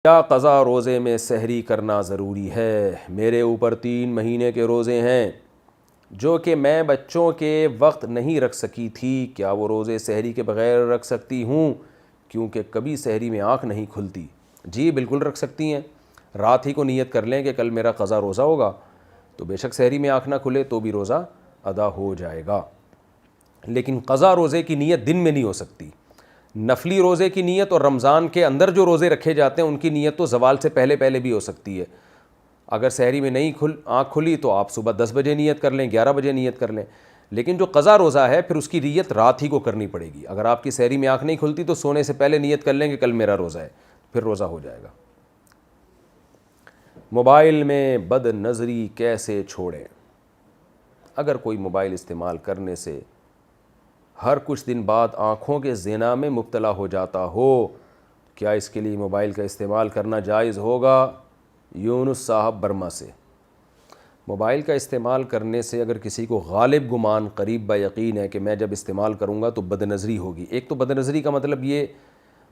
کیا قضا روزے میں سحری کرنا ضروری ہے؟ میرے اوپر 3 مہینے کے روزے ہیں جو کہ میں بچوں کے وقت نہیں رکھ سکی تھی، کیا وہ روزے سحری کے بغیر رکھ سکتی ہوں کیونکہ کبھی سحری میں آنکھ نہیں کھلتی؟ جی بالکل رکھ سکتی ہیں۔ رات ہی کو نیت کر لیں کہ کل میرا قضا روزہ ہوگا تو بے شک سحری میں آنکھ نہ کھلے تو بھی روزہ ادا ہو جائے گا، لیکن قضا روزے کی نیت دن میں نہیں ہو سکتی۔ نفلی روزے کی نیت اور رمضان کے اندر جو روزے رکھے جاتے ہیں ان کی نیت تو زوال سے پہلے بھی ہو سکتی ہے۔ اگر سحری میں نہیں آنکھ کھلی تو آپ صبح 10 بجے نیت کر لیں، 11 بجے نیت کر لیں، لیکن جو قضا روزہ ہے پھر اس کی نیت رات ہی کو کرنی پڑے گی۔ اگر آپ کی سحری میں آنکھ نہیں کھلتی تو سونے سے پہلے نیت کر لیں کہ کل میرا روزہ ہے، پھر روزہ ہو جائے گا۔ موبائل میں بد نظری کیسے چھوڑیں؟ اگر کوئی موبائل استعمال کرنے سے ہر کچھ دن بعد آنکھوں کے زنا میں مبتلا ہو جاتا ہو، کیا اس کے لیے موبائل کا استعمال کرنا جائز ہوگا؟ یونس صاحب برما سے۔ موبائل کا استعمال کرنے سے اگر کسی کو غالب گمان قریب با یقین ہے کہ میں جب استعمال کروں گا تو بد نظری ہوگی۔ ایک تو بد نظری کا مطلب یہ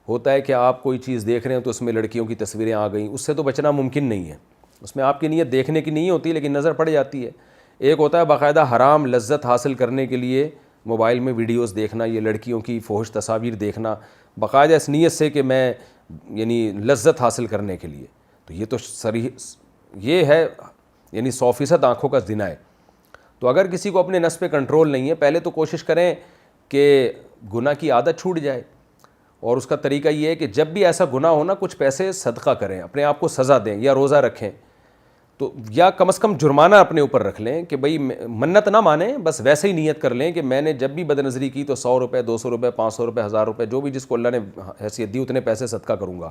ہوتا ہے کہ آپ کوئی چیز دیکھ رہے ہیں تو اس میں لڑکیوں کی تصویریں آ گئیں، اس سے تو بچنا ممکن نہیں ہے، اس میں آپ کی نیت دیکھنے کی نہیں ہوتی لیکن نظر پڑ جاتی ہے۔ ایک ہوتا ہے باقاعدہ حرام لذت حاصل کرنے کے لیے موبائل میں ویڈیوز دیکھنا، یہ لڑکیوں کی فحش تصاویر دیکھنا باقاعدہ اس نیت سے کہ میں یعنی لذت حاصل کرنے کے لیے، تو یہ تو یہ ہے یعنی 100% آنکھوں کا زنا ہے۔ تو اگر کسی کو اپنے نفس پہ کنٹرول نہیں ہے، پہلے تو کوشش کریں کہ گناہ کی عادت چھوٹ جائے، اور اس کا طریقہ یہ ہے کہ جب بھی ایسا گناہ ہونا کچھ پیسے صدقہ کریں، اپنے آپ کو سزا دیں یا روزہ رکھیں، تو یا کم از کم جرمانہ اپنے اوپر رکھ لیں کہ بھئی منت نہ مانیں، بس ویسے ہی نیت کر لیں کہ میں نے جب بھی بد نظری کی تو 100 روپے 200 روپے 500 روپے 1000 روپے جو بھی جس کو اللہ نے حیثیت دی اتنے پیسے صدقہ کروں گا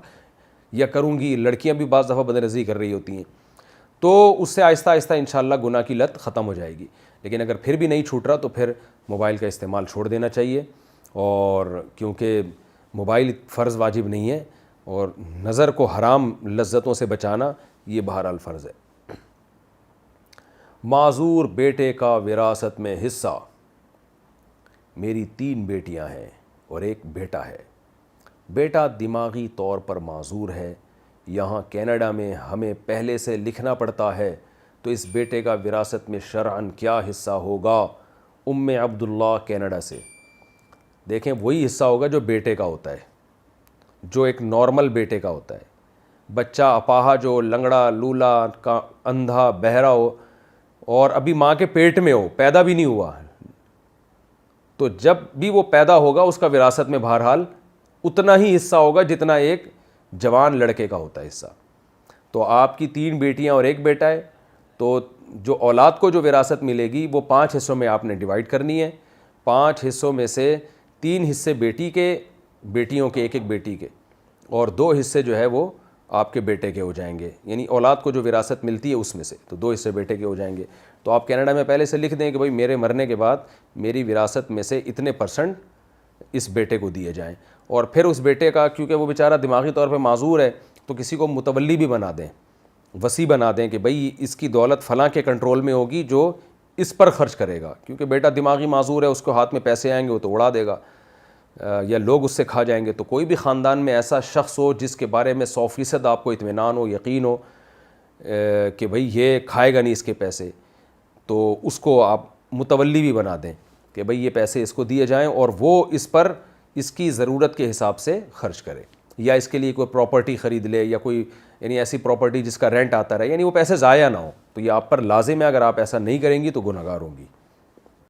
یا کروں گی۔ لڑکیاں بھی بعض دفعہ بد نظری کر رہی ہوتی ہیں، تو اس سے آہستہ آہستہ انشاءاللہ گناہ کی لت ختم ہو جائے گی۔ لیکن اگر پھر بھی نہیں چھوٹ رہا تو پھر موبائل کا استعمال چھوڑ دینا چاہیے، اور کیونکہ موبائل فرض واجب نہیں ہے، اور نظر کو حرام لذتوں سے بچانا یہ بہرحال فرض ہے۔ معذور بیٹے کا وراثت میں حصہ۔ میری 3 بیٹیاں ہیں اور 1 بیٹا ہے۔ بیٹا دماغی طور پر معذور ہے، یہاں کینیڈا میں ہمیں پہلے سے لکھنا پڑتا ہے، تو اس بیٹے کا وراثت میں شرعاً کیا حصہ ہوگا؟ ام عبداللہ کینیڈا سے۔ دیکھیں وہی حصہ ہوگا جو بیٹے کا ہوتا ہے، جو ایک نارمل بیٹے کا ہوتا ہے۔ بچہ اپاہج ہو، لنگڑا لولا کا اندھا بہرا ہو اور ابھی ماں کے پیٹ میں ہو، پیدا بھی نہیں ہوا، تو جب بھی وہ پیدا ہوگا اس کا وراثت میں بہرحال اتنا ہی حصہ ہوگا جتنا ایک جوان لڑکے کا ہوتا ہے حصہ۔ تو آپ کی 3 بیٹیاں اور 1 بیٹا ہے، تو جو اولاد کو جو وراثت ملے گی وہ 5 حصوں میں آپ نے ڈیوائیڈ کرنی ہے۔ 5 حصوں میں سے 3 حصے بیٹی کے، بیٹیوں کے 1 بیٹی کے، اور 2 حصے جو ہے وہ آپ کے بیٹے کے ہو جائیں گے، یعنی اولاد کو جو وراثت ملتی ہے اس میں سے تو 2 حصے بیٹے کے ہو جائیں گے۔ تو آپ کینیڈا میں پہلے سے لکھ دیں کہ بھئی میرے مرنے کے بعد میری وراثت میں سے اتنے % اس بیٹے کو دیے جائیں، اور پھر اس بیٹے کا کیونکہ وہ بیچارہ دماغی طور پہ معذور ہے تو کسی کو متولی بھی بنا دیں، وصی بنا دیں کہ بھئی اس کی دولت فلاں کے کنٹرول میں ہوگی جو اس پر خرچ کرے گا، کیونکہ بیٹا دماغی معذور ہے، اس کو ہاتھ میں پیسے آئیں گے وہ تو اڑا دے گا یا لوگ اس سے کھا جائیں گے۔ تو کوئی بھی خاندان میں ایسا شخص ہو جس کے بارے میں 100% آپ کو اطمینان ہو، یقین ہو کہ بھئی یہ کھائے گا نہیں اس کے پیسے، تو اس کو آپ متولی بھی بنا دیں کہ بھئی یہ پیسے اس کو دیے جائیں اور وہ اس پر اس کی ضرورت کے حساب سے خرچ کرے، یا اس کے لیے کوئی پراپرٹی خرید لے یا کوئی یعنی ایسی پراپرٹی جس کا رینٹ آتا رہے، یعنی وہ پیسے ضائع نہ ہو۔ تو یہ آپ پر لازم ہے، اگر آپ ایسا نہیں کریں گی تو گنہگار ہوں گی۔